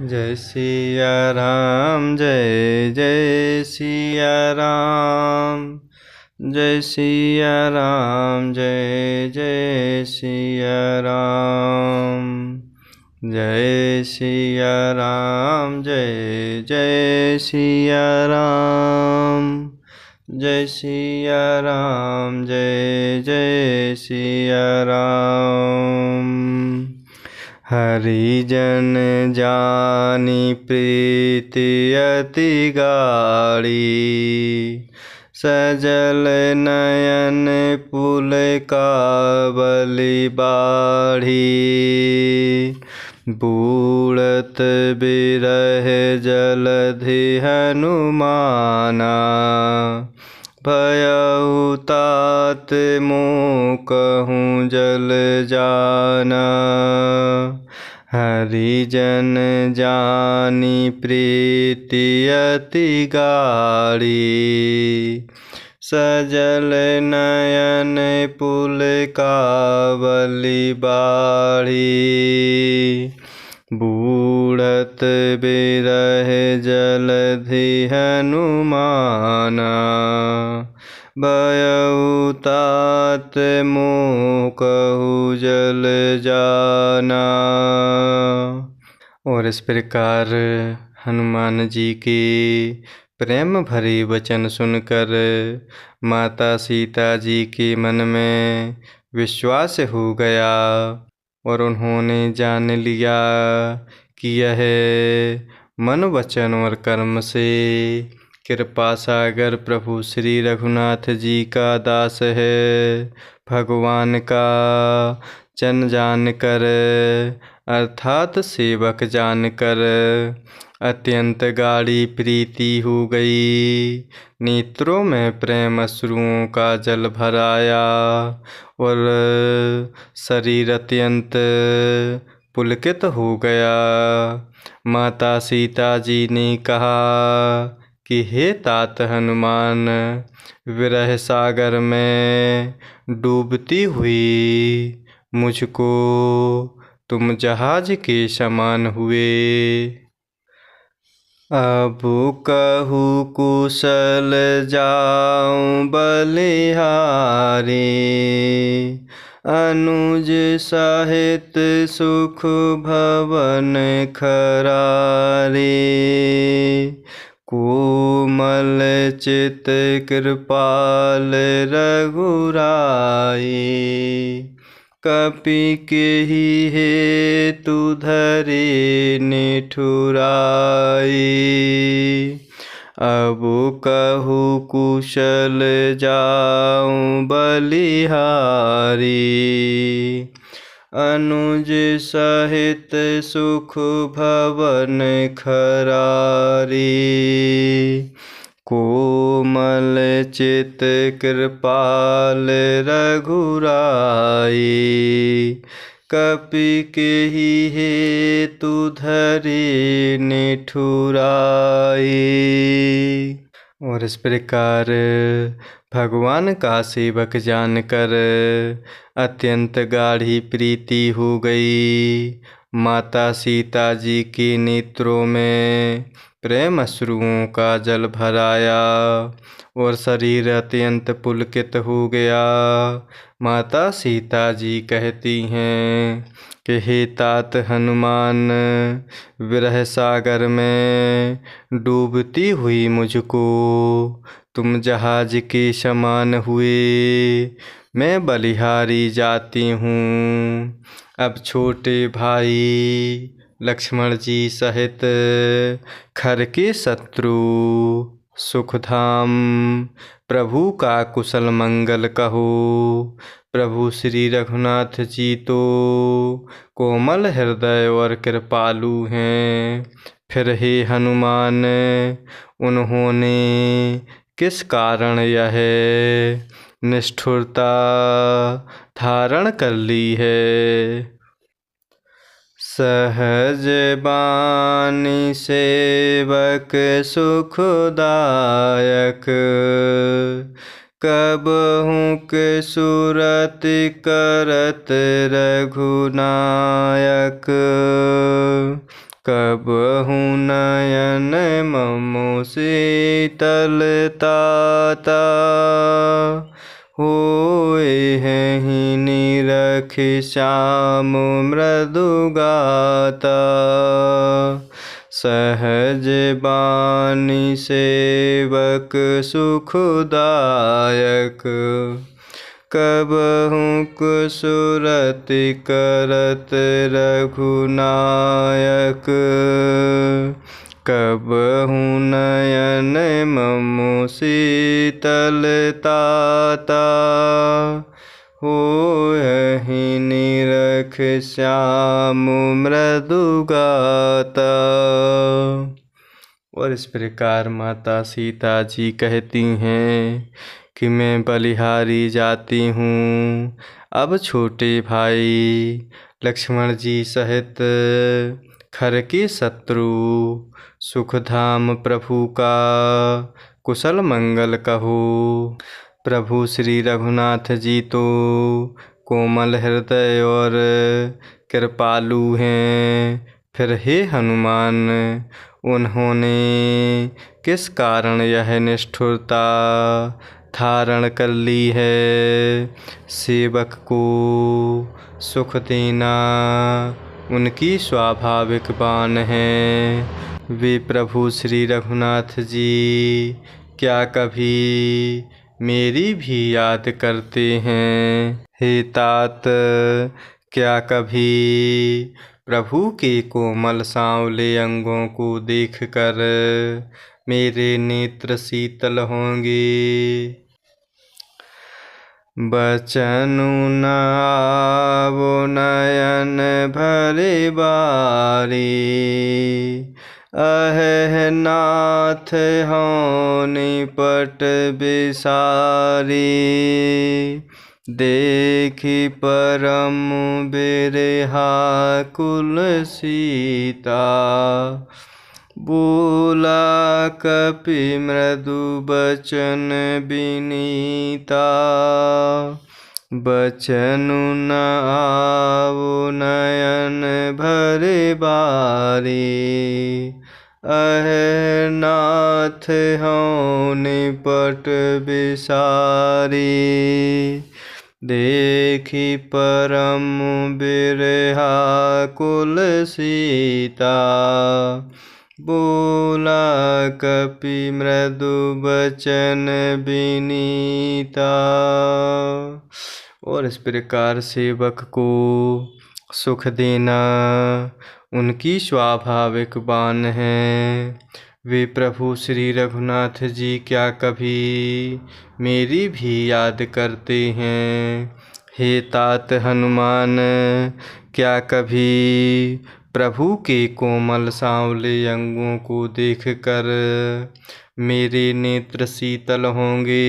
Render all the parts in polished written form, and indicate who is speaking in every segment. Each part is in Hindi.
Speaker 1: जय सिया राम जय जय सिया राम। जय सिया राम जय जय सिया राम। जय सिया राम जय जय सिया राम। जय सिया राम जय जय सिया राम। हरिजन जानी प्रीति अति गाढ़ी, सजल नयन पुल काबली बाढ़ी। बूढ़त बिरह जलधि हनुमाना, भयउ तात मोह कहूँ जल जाना। हरिजन जानी प्रीति अति गाढ़ी, सजल नयन पुल काबली बाढ़ी। बूढ़त बिरह जलधि हनुमाना, भयउ तात मोह कहूँ जल जाना। और इस प्रकार हनुमान जी के प्रेम भरे वचन सुनकर माता सीता जी के मन में विश्वास हो गया और उन्होंने जान लिया कि यह मन वचन और कर्म से कृपा सागर प्रभु श्री रघुनाथ जी का दास है। भगवान का जन जानकर अर्थात सेवक जानकर अत्यंत गाढ़ी प्रीति हो गई। नेत्रों में प्रेम अश्रुओं का जल भर आया और शरीर अत्यंत पुलकित हो गया। माता सीता जी ने कहा कि हे तात हनुमान, विरह सागर में डूबती हुई मुझको तुम जहाज के समान हुए। अब कहूँ कुशल जाऊँ बलिहारी, अनुज सहित सुख भवन खरारी। कोमल चित कृपाल रघुराई, कपि केहि हेतु धरि निठुराई। अब कहूँ कुशल जाऊँ बलिहारी, अनुज सहित सुख भवन खरारी। कोमल चित कृपाल रघुराई, कपि केहि हेतु धरि निठुराई। और इस प्रकार भगवान का सेवक जानकर अत्यंत गाढ़ी प्रीति हो गई। माता सीता जी के नेत्रों में प्रेम अश्रुओं का जल भर आया और शरीर अत्यंत पुलकित हो गया। माता सीता जी कहती हैं कि हे तात हनुमान, विरह सागर में डूबती हुई मुझको तुम जहाज के समान हुए। मैं बलिहारी जाती हूँ। अब छोटे भाई लक्ष्मण जी सहित खर के शत्रु सुखधाम प्रभु का कुशल मंगल कहो। प्रभु श्री रघुनाथ जी तो कोमल हृदय और कृपालु हैं। फिर हे हनुमान, उन्होंने किस कारण यह निष्ठुरता धारण कर ली है। सहज बानी सेवक सुखदायक, कबहुँ के सुरति करत रघुनायक। कबहु नयन मम शीतलताता, होए हैं निरख श्याम मृदुगाता। सहज बानी सेवक सुखदायक, कबहु कुसुरति करत रघुनायक। कबहु नयन मम शीतलताता, होहि निरख श्याम मृदुगाता। और इस प्रकार माता सीता जी कहती हैं कि मैं बलिहारी जाती हूँ। अब छोटे भाई लक्ष्मण जी सहित खर के शत्रु सुखधाम प्रभु का कुशल मंगल कहो। प्रभु श्री रघुनाथ जी तो कोमल हृदय और कृपालु हैं, फिर हे हनुमान उन्होंने किस कारण यह निष्ठुरता धारण कर ली है। सेवक को सुख देना उनकी स्वाभाविक बान है। वे प्रभु श्री रघुनाथ जी क्या कभी मेरी भी याद करते हैं। हे तात, क्या कभी प्रभु के कोमल सांवले अंगों को देखकर मेरे नेत्र शीतल होंगे। बचनु न आवो नयन भरे बारी, अह नाथ हौं निपट बिसारी। देखि परम बिरहा कुल सीता, बोला कपि मृदु बचन विनीता। बचनु न आवो नयन भरे बारी, अह नाथ हौं निपट बिसारी। देखि परम बिरहा कुल सीता, बोला कपि मृदु बचन विनीता। और इस प्रकार सेवक को सुख देना उनकी स्वाभाविक बान है। वे प्रभु श्री रघुनाथ जी क्या कभी मेरी भी याद करते हैं। हे तात हनुमान, क्या कभी प्रभु के कोमल सांवले अंगों को देखकर मेरे नेत्र शीतल होंगे।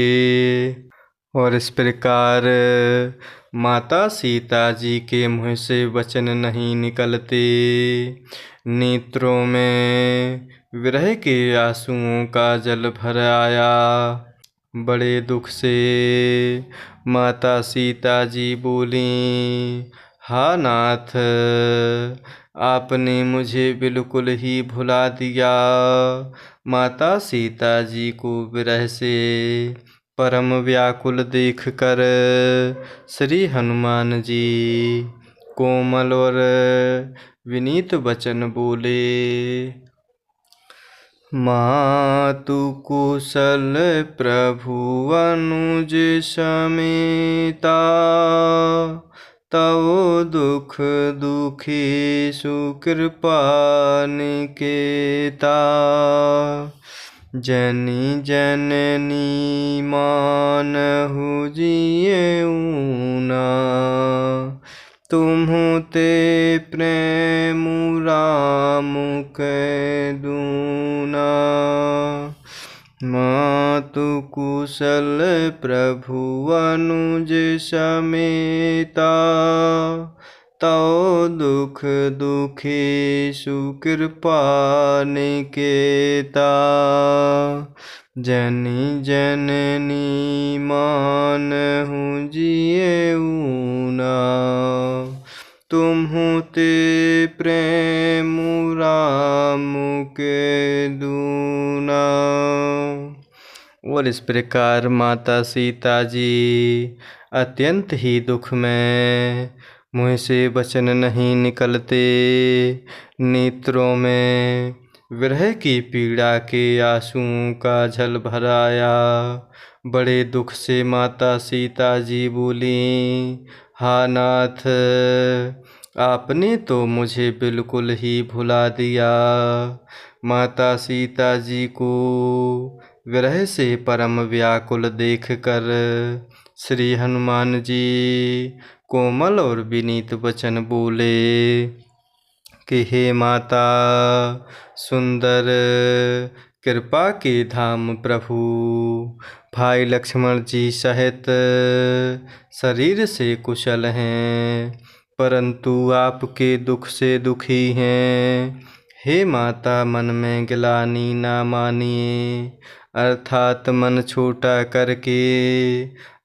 Speaker 1: और इस प्रकार माता सीता जी के मुँह से वचन नहीं निकलते। नेत्रों में विरह के आंसुओं का जल भर आया। बड़े दुख से माता सीता जी बोली, हा नाथ, आपने मुझे बिल्कुल ही भुला दिया। माता सीता जी को विरह से परम व्याकुल देखकर श्री हनुमान जी कोमल और विनीत वचन बोले। मातु कुशल प्रभु अनुज समेता, तव दुख दुखी सुकृपा निकेता। जनी जननी मानहु जियऊना, तुम्हु ते प्रेम राम कै दूना। मातु कुशल प्रभु अनुज समेता, तव दुख दुखी सुकृपा निकेता। जनी जननी मानहु जियऊना, तुम्हु ते प्रेम राम के दूना। और इस प्रकार माता सीता जी अत्यंत ही दुख में मुँह से वचन नहीं निकलते, नेत्रों में विरह की पीड़ा के आंसुओं का जल भर आया। बड़े दुख से माता सीता जी बोली, हा नाथ, आपने तो मुझे बिल्कुल ही भुला दिया। माता सीता जी को विरह से परम व्याकुल देखकर श्री हनुमान जी कोमल और विनीत वचन बोले कि हे माता सुंदर, कृपा के धाम प्रभु, भाई लक्ष्मण जी सहित शरीर से कुशल हैं, परंतु आपके दुख से दुखी हैं। हे माता, मन में गिलानी ना मानिए, अर्थात मन छोटा करके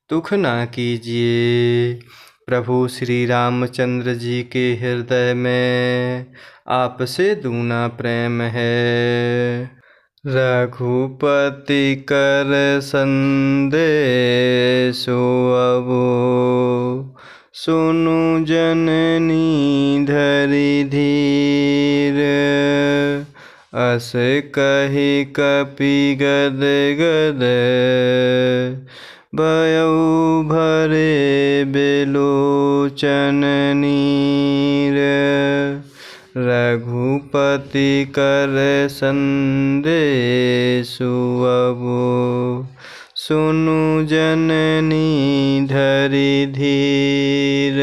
Speaker 1: दुख ना कीजिए। प्रभु श्री रामचंद्र जी के हृदय में आपसे दूना प्रेम है। रघुपति कर संदेशो अबो, सुनु जननी धरि धीर। अस कहि कपि गद गद, भयउ भरे बेलोचन नीर। रघुपति कर संदेशु अबो, सुनु जननी धरि धीर।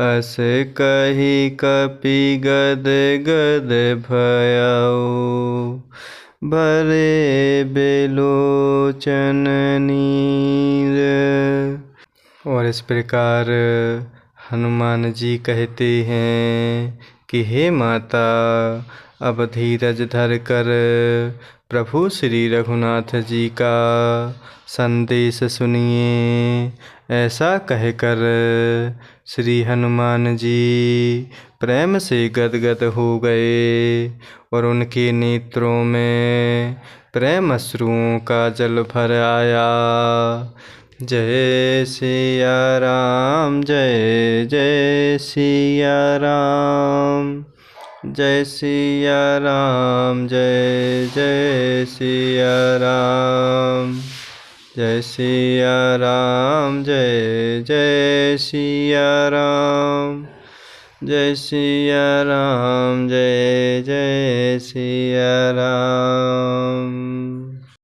Speaker 1: अस कहि कपि गद गद, भयउ भरे बेलोचन नीर। और इस प्रकार हनुमान जी कहते हैं कि हे माता, अब धीरज धर कर प्रभु श्री रघुनाथ जी का संदेश सुनिए। ऐसा कहकर श्री हनुमान जी प्रेम से गदगद हो गए और उनके नेत्रों में प्रेम अश्रुओं का जल भर आया। जय सिया राम, जय जय सिया राम, जय सिया राम, जय जय सिया राम, जय सिया राम, जय जय सिया राम, जय सिया राम, जय जय सिया राम।